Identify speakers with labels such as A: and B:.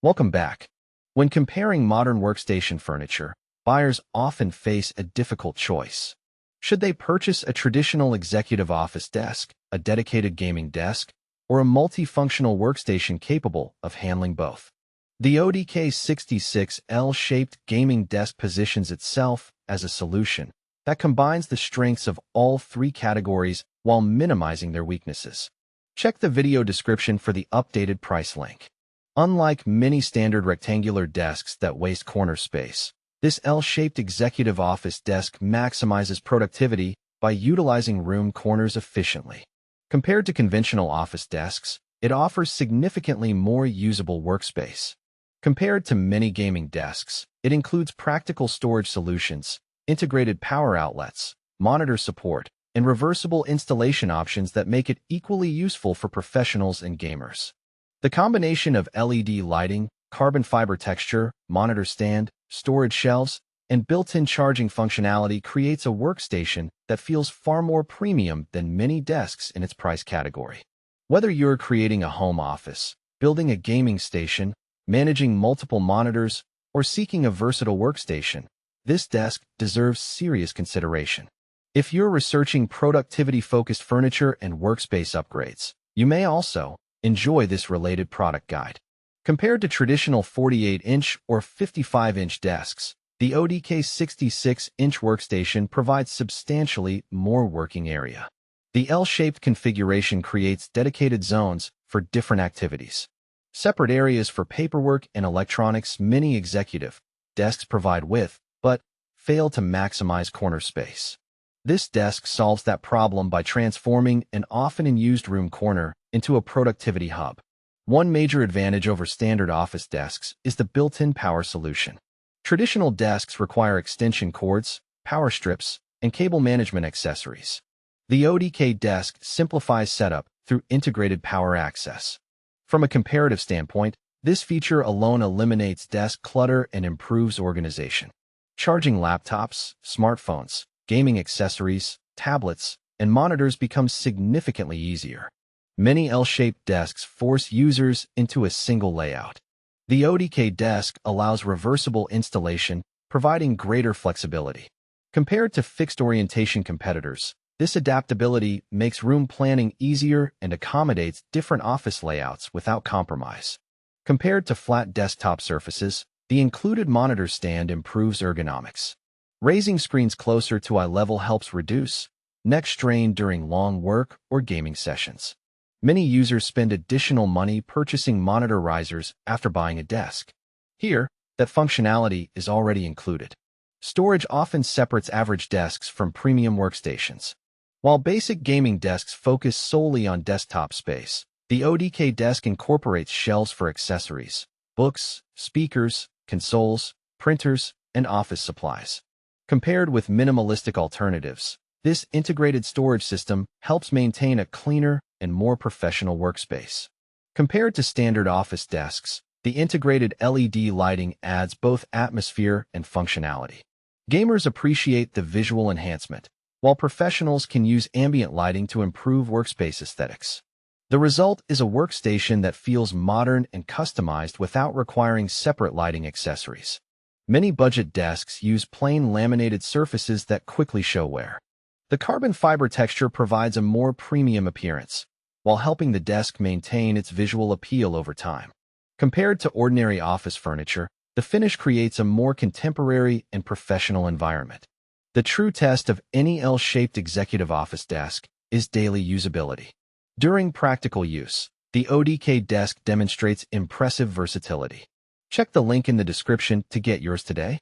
A: Welcome back. When comparing modern workstation furniture, buyers often face a difficult choice. Should they purchase a traditional executive office desk, a dedicated gaming desk, or a multifunctional workstation capable of handling both? The ODK 66 L-shaped gaming desk positions itself as a solution that combines the strengths of all three categories while minimizing their weaknesses. Check the video description for the updated price link. Unlike many standard rectangular desks that waste corner space, this L-shaped executive office desk maximizes productivity by utilizing room corners efficiently. Compared to conventional office desks, it offers significantly more usable workspace. Compared to many gaming desks, it includes practical storage solutions, integrated power outlets, monitor support, and reversible installation options that make it equally useful for professionals and gamers. The combination of LED lighting, carbon fiber texture, monitor stand, storage shelves, and built-in charging functionality creates a workstation that feels far more premium than many desks in its price category. Whether you're creating a home office, building a gaming station, managing multiple monitors, or seeking a versatile workstation, this desk deserves serious consideration. If you're researching productivity-focused furniture and workspace upgrades, you may also enjoy this related product guide. Compared to traditional 48-inch or 55-inch desks, the ODK 66-inch workstation provides substantially more working area. The L-shaped configuration creates dedicated zones for different activities. Separate areas for paperwork and electronics. Many executive desks provide width, but fail to maximize corner space. This desk solves that problem by transforming an often-in-used room corner into a productivity hub. One major advantage over standard office desks is the built-in power solution. Traditional desks require extension cords, power strips, and cable management accessories. The ODK desk simplifies setup through integrated power access. From a comparative standpoint, this feature alone eliminates desk clutter and improves organization. Charging laptops, smartphones, gaming accessories, tablets, and monitors becomes significantly easier. Many L-shaped desks force users into a single layout. The ODK desk allows reversible installation, providing greater flexibility. Compared to fixed orientation competitors, this adaptability makes room planning easier and accommodates different office layouts without compromise. Compared to flat desktop surfaces, the included monitor stand improves ergonomics. Raising screens closer to eye level helps reduce neck strain during long work or gaming sessions. Many users spend additional money purchasing monitor risers after buying a desk. Here, that functionality is already included. Storage often separates average desks from premium workstations. While basic gaming desks focus solely on desktop space, the ODK desk incorporates shelves for accessories, books, speakers, consoles, printers, and office supplies. Compared with minimalistic alternatives, this integrated storage system helps maintain a cleaner and more professional workspace. Compared to standard office desks, the integrated LED lighting adds both atmosphere and functionality. Gamers appreciate the visual enhancement, while professionals can use ambient lighting to improve workspace aesthetics. The result is a workstation that feels modern and customized without requiring separate lighting accessories. Many budget desks use plain laminated surfaces that quickly show wear. The carbon fiber texture provides a more premium appearance, while helping the desk maintain its visual appeal over time. Compared to ordinary office furniture, the finish creates a more contemporary and professional environment. The true test of any L-shaped executive office desk is daily usability. During practical use, the ODK desk demonstrates impressive versatility. Check the link in the description to get yours today.